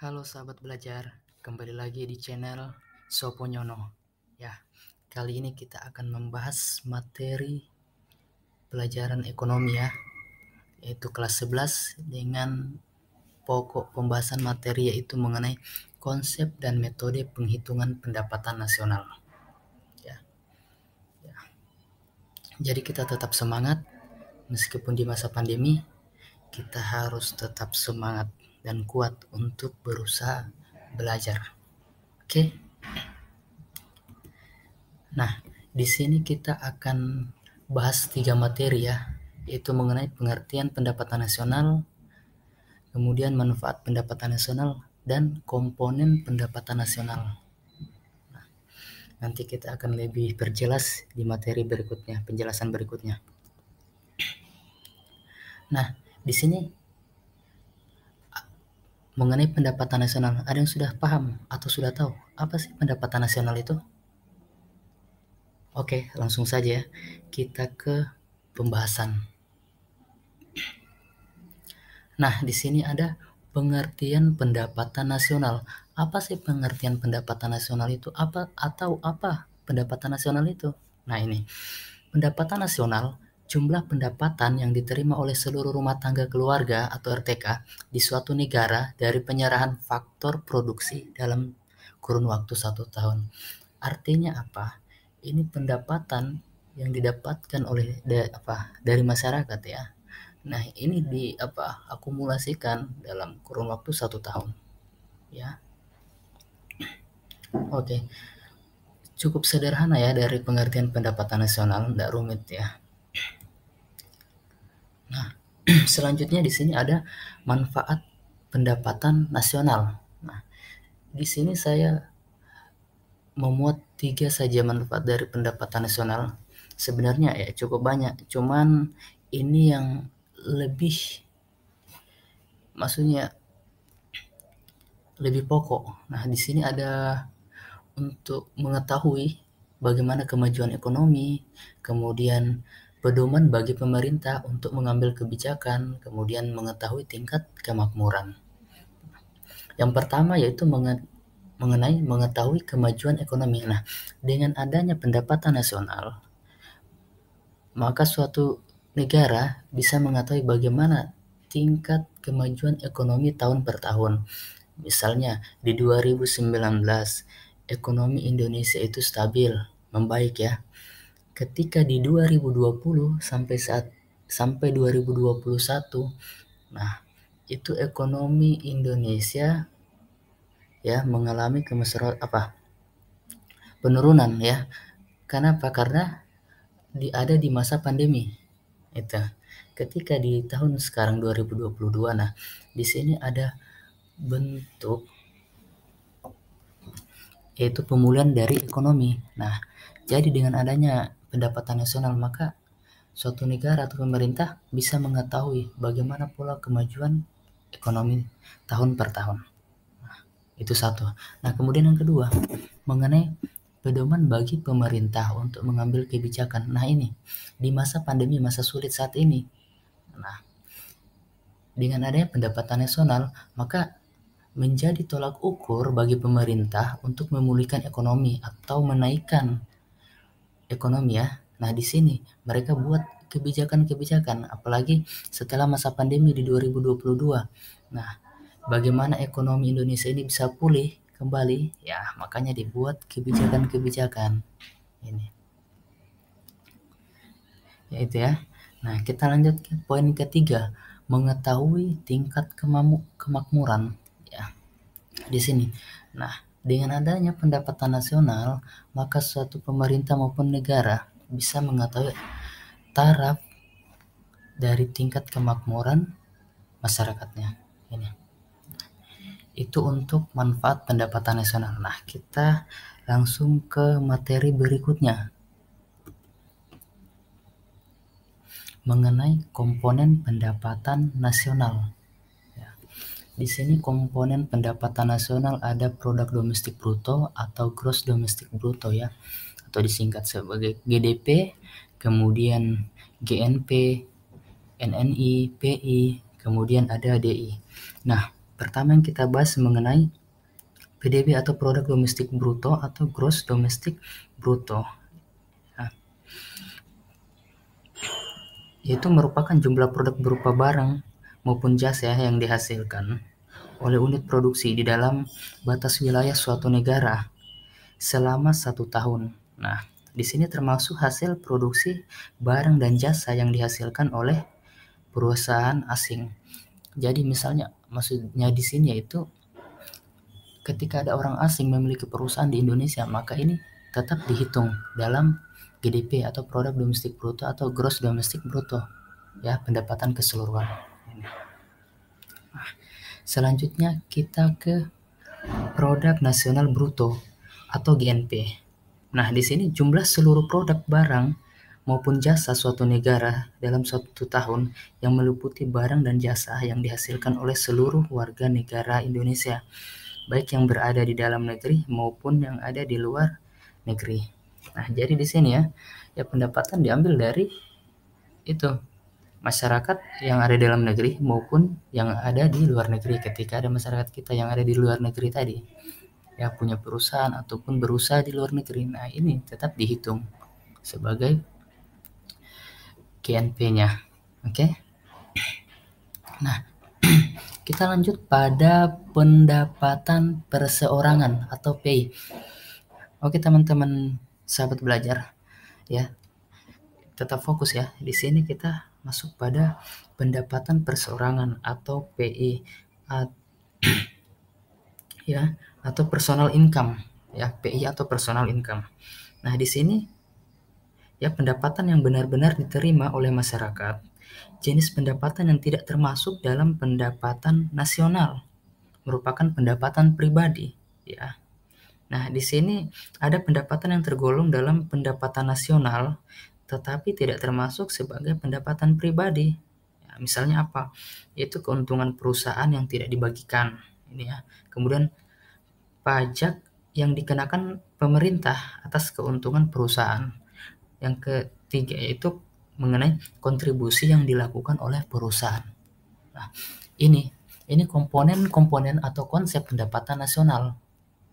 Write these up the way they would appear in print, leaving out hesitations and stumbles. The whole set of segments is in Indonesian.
Halo sahabat belajar, kembali lagi di channel Soponyono. Ya, kali ini kita akan membahas materi pelajaran ekonomi ya, yaitu kelas 11 dengan pokok pembahasan materi yaitu mengenai konsep dan metode penghitungan pendapatan nasional. Ya. Jadi kita tetap semangat meskipun di masa pandemi, kita harus tetap semangat dan kuat untuk berusaha belajar. Oke. Nah, di sini kita akan bahas 3 materi ya, yaitu mengenai pengertian pendapatan nasional, kemudian manfaat pendapatan nasional, dan komponen pendapatan nasional. Nah, nanti kita akan lebih perjelas di materi berikutnya, penjelasan berikutnya. Nah, di sini mengenai pendapatan nasional, ada yang sudah paham atau sudah tahu apa sih pendapatan nasional itu? Oke, langsung saja ya, kita ke pembahasan. Nah, di sini ada pengertian pendapatan nasional. Apa sih pengertian pendapatan nasional itu? Apa pendapatan nasional itu? Nah, ini. Pendapatan nasional jumlah pendapatan yang diterima oleh seluruh rumah tangga keluarga atau RTK di suatu negara dari penyerahan faktor produksi dalam kurun waktu 1 tahun. Artinya apa? Ini pendapatan yang didapatkan oleh dari masyarakat ya. Nah, ini akumulasikan dalam kurun waktu 1 tahun. Ya. Oke. Cukup sederhana ya dari pengertian pendapatan nasional, tidak rumit ya. Nah, selanjutnya di sini ada manfaat pendapatan nasional. Nah, di sini saya memuat 3 saja manfaat dari pendapatan nasional. Sebenarnya ya cukup banyak, cuman ini yang lebih pokok. Nah, di sini ada untuk mengetahui bagaimana kemajuan ekonomi, kemudian pedoman bagi pemerintah untuk mengambil kebijakan, kemudian mengetahui tingkat kemakmuran. Yang pertama yaitu mengenai mengetahui kemajuan ekonomi. Nah, dengan adanya pendapatan nasional, maka suatu negara bisa mengetahui bagaimana tingkat kemajuan ekonomi tahun per tahun. Misalnya di 2019 ekonomi Indonesia itu stabil, membaik ya. Ketika di 2020 sampai 2021, nah itu ekonomi Indonesia ya mengalami penurunan ya. Kenapa? Karena ada di masa pandemi. Itu. Ketika di tahun sekarang 2022, nah di sini ada bentuk yaitu pemulihan dari ekonomi. Nah, jadi dengan adanya pendapatan nasional maka suatu negara atau pemerintah bisa mengetahui bagaimana pula kemajuan ekonomi tahun per tahun. Nah, itu satu. Nah, kemudian yang kedua, mengenai pedoman bagi pemerintah untuk mengambil kebijakan. Nah, ini di masa pandemi, masa sulit saat ini. Nah, dengan adanya pendapatan nasional, maka menjadi tolak ukur bagi pemerintah untuk memulihkan ekonomi atau menaikkan ekonomi ya. Nah, di sini mereka buat kebijakan-kebijakan apalagi setelah masa pandemi di 2022. Nah, bagaimana ekonomi Indonesia ini bisa pulih kembali? Ya, makanya dibuat kebijakan-kebijakan ini. Ya itu ya. Nah, kita lanjut ke poin ketiga, mengetahui tingkat kemakmuran ya. Di sini. Nah, dengan adanya pendapatan nasional, maka suatu pemerintah maupun negara bisa mengetahui taraf dari tingkat kemakmuran masyarakatnya. Ini. Itu untuk manfaat pendapatan nasional. Nah, kita langsung ke materi berikutnya. Mengenai komponen pendapatan nasional. Ya. Di sini komponen pendapatan nasional ada produk domestik bruto atau gross domestic bruto ya, atau disingkat sebagai GDP, kemudian GNP, NNI, PI, kemudian ada DI. Nah, Pertama yang kita bahas mengenai PDB atau produk domestik bruto atau gross domestic bruto. Nah, yaitu merupakan jumlah produk berupa barang maupun jasa yang dihasilkan oleh unit produksi di dalam batas wilayah suatu negara selama 1 tahun. Nah, di sini termasuk hasil produksi barang dan jasa yang dihasilkan oleh perusahaan asing. Jadi misalnya maksudnya di sini yaitu ketika ada orang asing memiliki perusahaan di Indonesia, maka ini tetap dihitung dalam GDP atau produk domestik bruto atau gross domestic bruto, ya, pendapatan keseluruhan. Selanjutnya kita ke produk nasional bruto atau GNP. Nah, di sini jumlah seluruh produk barang maupun jasa suatu negara dalam 1 tahun yang meliputi barang dan jasa yang dihasilkan oleh seluruh warga negara Indonesia, baik yang berada di dalam negeri maupun yang ada di luar negeri. Nah, jadi di sini ya pendapatan diambil dari itu masyarakat yang ada di dalam negeri maupun yang ada di luar negeri. Ketika ada masyarakat kita yang ada di luar negeri tadi, ya punya perusahaan ataupun berusaha di luar negeri, nah ini tetap dihitung sebagai GNP-nya. Oke. Nah, kita lanjut pada pendapatan perseorangan atau PI. Oke teman-teman sahabat belajar, ya tetap fokus ya. Di sini kita masuk pada pendapatan perseorangan atau PI, ya, atau personal income, ya, PI atau personal income. Nah, di sini ya pendapatan yang benar-benar diterima oleh masyarakat, jenis pendapatan yang tidak termasuk dalam pendapatan nasional, merupakan pendapatan pribadi, ya. Nah, di sini ada pendapatan yang tergolong dalam pendapatan nasional tetapi tidak termasuk sebagai pendapatan pribadi. Ya, misalnya apa? Yaitu keuntungan perusahaan yang tidak dibagikan, ini ya. Kemudian pajak yang dikenakan pemerintah atas keuntungan perusahaan. Yang ketiga yaitu mengenai kontribusi yang dilakukan oleh perusahaan. Nah, ini komponen-komponen atau konsep pendapatan nasional,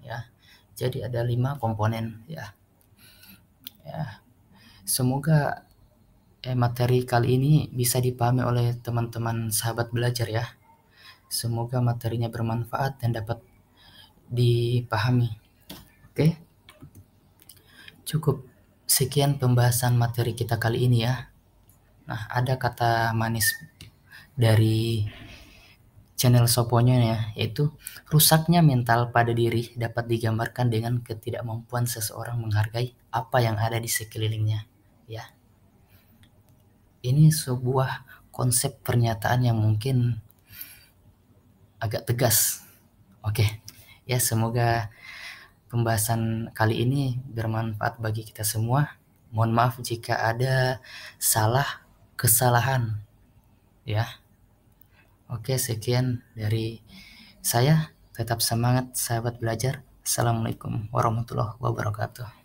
ya. Jadi ada 5 komponen, ya. Ya. Semoga materi kali ini bisa dipahami oleh teman-teman sahabat belajar ya. Semoga materinya bermanfaat dan dapat dipahami. Oke. Cukup sekian pembahasan materi kita kali ini ya. Nah, ada kata manis dari channel Soponyo ya, yaitu rusaknya mental pada diri dapat digambarkan dengan ketidakmampuan seseorang menghargai apa yang ada di sekelilingnya, ya. Ini sebuah konsep pernyataan yang mungkin agak tegas. Oke. Ya, semoga pembahasan kali ini bermanfaat bagi kita semua. Mohon maaf jika ada kesalahan, ya. Oke, sekian dari saya. Tetap semangat sahabat belajar. Assalamualaikum warahmatullahi wabarakatuh.